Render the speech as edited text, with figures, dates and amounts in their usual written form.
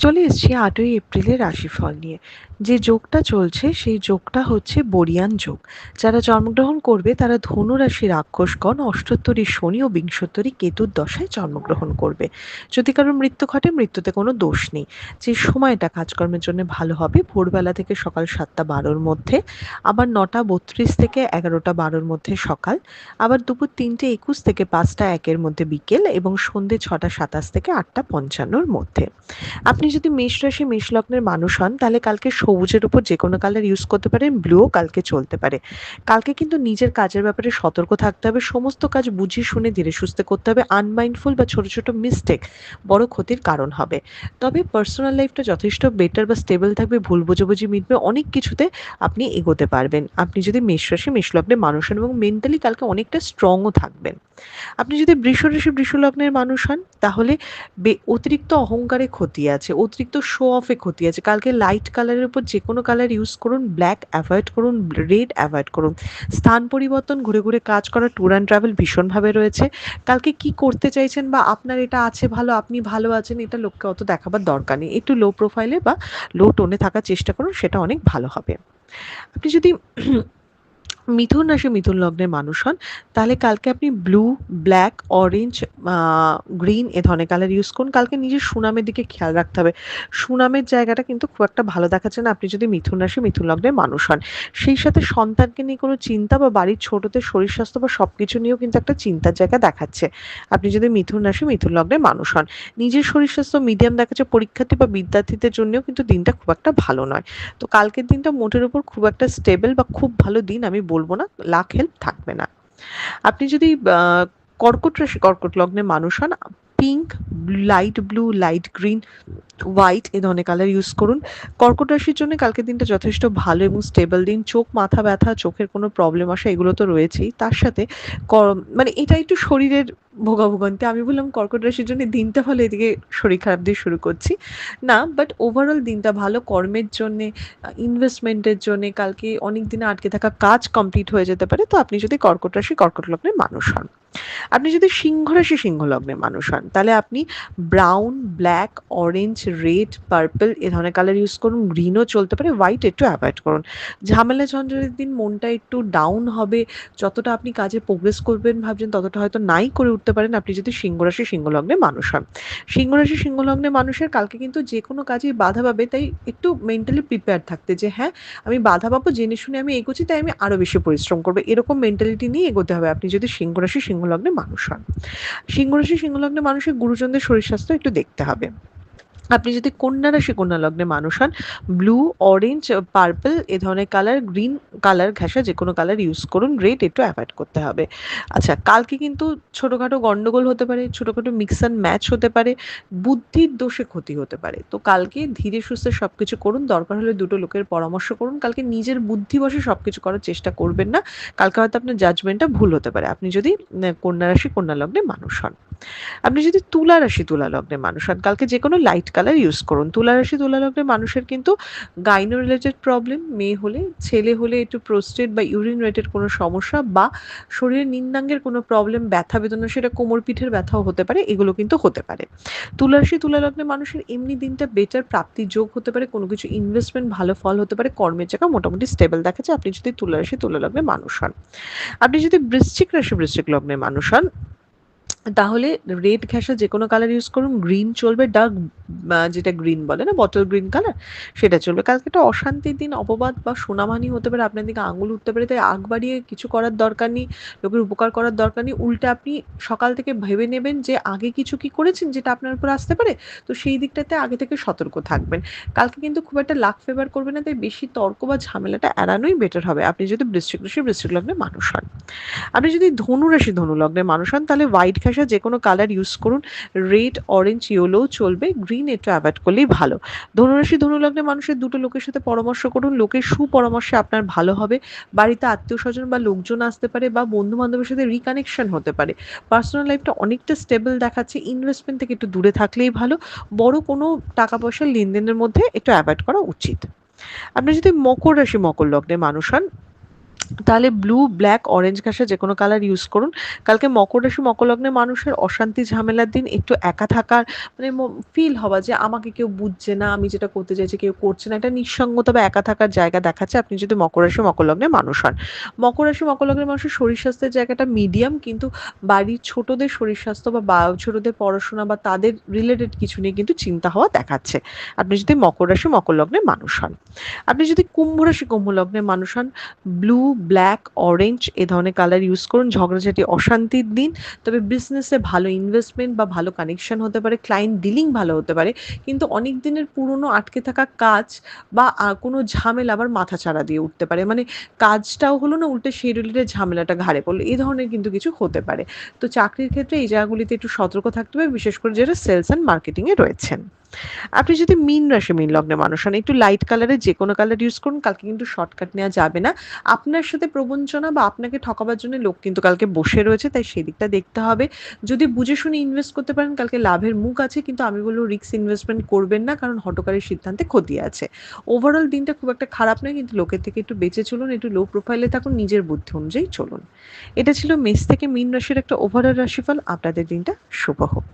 চলে এসেছি ৮ই এপ্রিলের রাশিফল নিয়ে। যে যোগটা চলছে সেই যোগটা হচ্ছে বরিয়ান যোগ। যারা জন্মগ্রহণ করবে তারা ধনু রাশির রাক্ষসগণ অষ্টোত্তরী শনি ও বিংশোত্তরী কেতুর দশায় জন্মগ্রহণ করবে। যদি কারোর মৃত্যু ঘটে, মৃত্যুতে কোনো দোষ নেই। যে সময়টা কাজকর্মের জন্য ভালো হবে ভোরবেলা থেকে সকাল ৭টা ১২র মধ্যে, আবার ৯টা ৩২ থেকে ১১টা ১২র মধ্যে সকাল, আবার দুপুর ৩টে ২১ থেকে ৫টা ১-এর মধ্যে বিকেল এবং সন্ধ্যে ৬টা ২৭ থেকে ৮টা ৫৫র মধ্যে। আপনি যদি মেষ রাশি মেষ লগ্নের মানুষ হন তাহলে কালকে সবুজের উপর যে কোনো কালার ইউজ করতে পারেন, ব্লুও কালকে চলতে পারে। কালকে কিন্তু নিজের কাজের ব্যাপারে সতর্ক থাকতে হবে, সমস্ত কাজ বুঝে শুনে ধীরে সুস্থে করতে হবে। আনমাইন্ডফুল বা ছোট ছোট মিস্টেক বড় ক্ষতির কারণ হবে। তবে পার্সোনাল লাইফটা যথেষ্ট বেটার বা স্টেবল থাকবে, ভুল বোঝাবুঝি মিটবে, অনেক কিছুতে আপনি এগোতে পারবেন আপনি যদি মেষ রাশি মেষ লগ্নের মানুষ হন, এবং মেন্টালি কালকে অনেকটা স্ট্রংও থাকবেন। আপনি যদি বৃষ রাশি বৃষ লগ্নের মানুষ হন তাহলে অতিরিক্ত অহংকারে ক্ষতি আছে, অতিরিক্ত শো অফে ক্ষতি আছে। কালকে লাইট কালারের উপর যে কোনো কালার ইউজ করুন, ব্ল্যাক অ্যাভয়েড করুন, রেড অ্যাভয়েড করুন। স্থান পরিবর্তন, ঘুরে ঘুরে কাজ করা, ট্যুর অ্যান্ড ট্রাভেল ভীষণভাবে রয়েছে। কালকে কি করতে চাইছেন বা আপনার এটা আছে ভালো, আপনি ভালো আছেন, এটা লোককে অত দেখাবার দরকার নেই। একটু লো প্রোফাইলে বা লো টোনে থাকার চেষ্টা করুন, সেটা অনেক ভালো হবে। আপনি যদি মিথুন রাশি মিথুন লগ্নের মানুষ হন তাহলে কালকে আপনি ব্লু, ব্ল্যাক, অরেঞ্জ, গ্রিন এ ধরনের কালার ইউজ করুন। কালকে নিজের সুনামের দিকে খেয়াল রাখতে হবে। সুনামের জায়গাটা কিন্তু খুব একটা ভালো দেখাচ্ছে না আপনি যদি মিথুন রাশি মিথুন লগ্নের মানুষ হন। সেই সাথে সন্তানকে নিয়ে কোনো চিন্তা বা বাড়ির ছোটদের শরীর স্বাস্থ্য বা সবকিছু নিয়েও কিন্তু একটা চিন্তার জায়গা দেখাচ্ছে আপনি যদি মিথুন রাশি মিথুন লগ্নের মানুষ হন। নিজের শরীর স্বাস্থ্য মিডিয়াম দেখাচ্ছে, পরীক্ষার্থী বা বিদ্যার্থীদের জন্যও কিন্তু দিনটা খুব একটা ভালো নয়। তো কালকের দিনটা মোটের উপর খুব একটা স্টেবল বা খুব ভালো দিন আমি বলবো না, লাক হেল্প থাকবে না। আপনি যদি কর্কট রাশি কর্কট লগ্নের মানুষ হন, pink, light blue, light green, white এ ধরনের কালার ইউজ করুন। কর্কট রাশির জন্য কালকের দিনটা যথেষ্ট ভালো এবং স্টেবল দিন। চোখ মাথা ব্যথা, চোখের কোনো প্রবলেম আসা এগুলো তো রয়েছেই, তার সাথে মানে এটা একটু শরীরের ভোগাভোগান্তি। আমি বললাম কর্কট রাশির জন্য দিনটা ভালো, এদিকে শরীর খারাপ দিয়ে শুরু করছি না, বাট ওভারঅল দিনটা ভালো কর্মের জন্যে, ইনভেস্টমেন্টের জন্যে। কালকে অনেক দিনে আটকে থাকা কাজ কমপ্লিট হয়ে যেতে পারে, তো আপনি যদি কর্কট রাশি কর্কট লগ্নের মানুষ হন। আপনি যদি সিংহ রাশি সিংহ লগ্নের মানুষ হন তাহলে আপনি brown, black, orange, red, purple এ ধরনের কালার ইউজ করুন। গ্রিনও চলতে পারে, হোয়াইট একটু অ্যাভয়েড করুন। ঝামেলা ঝঞ্ঝাটের দিন, মনটা একটু ডাউন হবে। যতটা আপনি কাজে প্রোগ্রেস করবেন ভাবছেন ততটা হয়তো নাই করে উঠতে পারেন আপনি যদি সিংহ রাশি সিংহ লগ্নের মানুষ হন। সিংহ রাশি সিংহ লগ্নের মানুষের কালকে কিন্তু যে কোনো কাজেই বাধা পাবে, তাই একটু মেন্টালি প্রিপেয়ার থাকতে যে হ্যাঁ, আমি বাধা পাবো, জেনে শুনে আমি এগোচ্ছি, তাই আমি আরো বেশি পরিশ্রম করবো, এরকম মেন্টালিটি নিয়ে এগোতে হবে আপনি যদি সিংহ রাশি সিংহ লগ্নের মানুষ হন। সিংহ রাশি সিংহ লগ্নের মানুষের গুরুজনদের শরীর স্বাস্থ্য একটু দেখতে হবে। আপনি যদি কন্যা রাশি কন্যা লগ্নে মানুষ হন, ব্লু, অরেঞ্জ, পার্পল এ ধরনের কালার, গ্রিন কালার ঘেঁষা যে কোনো কালার ইউজ করুন। রেড একটু অ্যাভয়েড করতে হবে। আচ্ছা, কালকে কিন্তু ছোটোখাটো গন্ডগোল হতে পারে, ছোটোখাটো মিক্স অ্যান্ড ম্যাচ হতে পারে, বুদ্ধির দোষে ক্ষতি হতে পারে। তো কালকে ধীরে সুস্থে সব কিছু করুন, দরকার হলে দুটো লোকের পরামর্শ করুন। কালকে নিজের বুদ্ধি বশে সব কিছু করার চেষ্টা করবেন না। কালকে হয়তো আপনার জাজমেন্টটা ভুল হতে পারে আপনি যদি কন্যা রাশি কন্যা লগ্নে মানুষ হন। আপনি যদি তুলা রাশি তুলা লগ্নের মানুষ হন কালকে যে কোনো লাইট কালার ইউজ করুন। তুলা রাশি তুলা লগ্নের মানুষের কিন্তু গাইনো রিলেটেড প্রবলেম, মেয়ে হলে ছেলে হলে একটু প্রোস্টেট বা ইউরিন রিলেটেড কোনো সমস্যা বা শরীরের নিম্নাঙ্গের কোনো প্রবলেম, ব্যথা বেদনা, সেটা কোমর পিঠের ব্যথাও হতে পারে, এগুলো কিন্তু হতে পারে। তুলা রাশি তুলা লগ্নের মানুষের এমনি দিনটা বেটার, প্রাপ্তির যোগ হতে পারে, কোনো কিছু ইনভেস্টমেন্ট ভালো ফল হতে পারে, কর্মের জায়গা মোটামুটি স্টেবল দেখাচ্ছে আপনি যদি তুলা রাশি তুলা লগ্নের মানুষ হন। আপনি যদি বৃশ্চিক রাশি বৃশ্চিক লগ্নের মানুষ হন তাহলে রেড ঘেঁষা যে কোনো কালার ইউজ করুন। গ্রিন চলবে, ডার্ক যেটা গ্রিন বলে না, বটল গ্রিন কালার, সেটা চলবে। কালকে একটা অশান্তির দিন, অপবাদ বা সুনামহানি হতে পারে, আপনার দিকে আঙুল উঠতে পারে, তাই আগ বাড়িয়ে কিছু করার দরকার নেই, লোকের উপকার করার দরকার নেই। উল্টে আপনি সকাল থেকে ভেবে নেবেন যে আগে কিছু কি করেছেন যেটা আপনার উপর আসতে পারে, তো সেই দিকটাতে আগে থেকে সতর্ক থাকবেন। কালকে কিন্তু খুব একটা লাক ফেভার করবে না, তাই বেশি তর্ক বা ঝামেলাটা এড়ানোই বেটার হবে আপনি যদি বৃশ্চিক রাশি বৃশ্চিক লগ্নের মানুষ হন। আপনি যদি ধনু রাশি ধনু লগ্নের মানুষ হন তাহলে হোয়াইট ঘেঁষা যে কোনো কালার ইউজ করুন। রেড, অরেঞ্জ, ইয়েলোও চলবে, গ্রিন একটু অ্যাভয়েড করলেই ভালো। ধনুরাশি ধনু লগ্নের মানুষের দুটো লোকের সাথে পরামর্শ করুন, লোকের সুপরামর্শে আপনার ভালো হবে। বাড়িতে আত্মীয় স্বজন বা লোকজন আসতে পারে বা বন্ধু বান্ধবের সাথে রিকানেকশন হতে পারে। পার্সোনাল লাইফটা অনেকটা স্টেবল দেখাচ্ছে, ইনভেস্টমেন্ট থেকে একটু দূরে থাকলেই ভালো। বড় কোনো টাকা পয়সার লেনদেনের মধ্যে একটু অ্যাভয়েড করা উচিত। আপনি যদি মকর রাশি মকর লগ্নের মানুষ হন তাহলে ব্লু, ব্ল্যাক, অরেঞ্জ ঘাসে যেকোনো কালার ইউজ করুন। কালকে মকর রাশি, মকর লগ্নের মানুষের অশান্তি ঝামেলার দিন, একটু একা থাকার মানে ফিল হওয়া যে আমাকে কেউ বুঝছে না, আমি যেটা করতে চাইছি কেউ করছে না। এটা নিঃসঙ্গতা বা একা থাকার জায়গা দেখাচ্ছে আপনি যদি মকর রাশি, মকর লগ্নের মানুষ হন। মকর রাশি, মকর লগ্নের মানুষের শরীর স্বাস্থ্যের জায়গাটা মিডিয়াম, কিন্তু বাড়ির ছোটদের শরীর স্বাস্থ্য বা ছোটদের পড়াশোনা বা তাদের রিলেটেড কিছু নিয়ে কিন্তু চিন্তা হওয়া দেখাচ্ছে। আপনি যদি মকর রাশি, মকর লগ্নের মানুষ হন। আপনি যদি কুম্ভ রাশি, কুম্ভ লগ্নের মানুষ হন, ব্লু, ব্ল্যাক, অরেঞ্জ এ ধরনের কালার ইউজ করুন। ঝগড়াঝাটি, অশান্তির দিন। তবে বিজনেসে ভালো ইনভেস্টমেন্ট বা ভালো কানেকশন হতে পারে, ক্লায়েন্ট ডিলিং ভালো হতে পারে। কিন্তু অনেক দিনের পুরনো আটকে থাকা কাজ বা কোনো ঝামেলা আবার মাথাচাড়া দিয়ে উঠতে পারে। মানে কাজটাও হলো না, উল্টে সেই রিলেটেড ঝামেলাটা ঘাড়ে পড়লো। এই ধরনের কিন্তু কিছু হতে পারে। তো চাকরির ক্ষেত্রে এই জায়গাগুলিতে একটু সতর্ক থাকতে হবে, বিশেষ করে যারা সেলস অ্যান্ড মার্কেটিং এ রয়েছেন। আপনি যদি মীন রাশি, মীন লগ্নের মানুষ হন, একটু লাইট কালারের যেকোনো কালার ইউজ করুন। কালকে কিন্তু শর্টকাট নেওয়া যাবে না। আপনার সাথে প্রবঞ্চনা বা আপনাকে ঠকাবার জন্য লোক কিন্তু কালকে বসে রয়েছে, তাই সেদিকটা দেখতে হবে। যদি বুঝে শুনে ইনভেস্ট করতে পারেন কালকে লাভের মুখ আছে, কিন্তু আমি বলব রিস্ক ইনভেস্টমেন্ট করবেন না, কারণ হঠকারী সিদ্ধান্তে ক্ষতি আছে। ওভারঅল দিনটা খুব একটা খারাপ নয়, কিন্তু লোকের থেকে একটু বেঁচে চলুন, একটু লো প্রোফাইলে থাকুন, নিজের বুদ্ধি অনুযায়ী চলুন। এটা ছিল মেষ থেকে মীন রাশির একটা ওভারঅল রাশিফল। আপনাদের দিনটা শুভ হোক।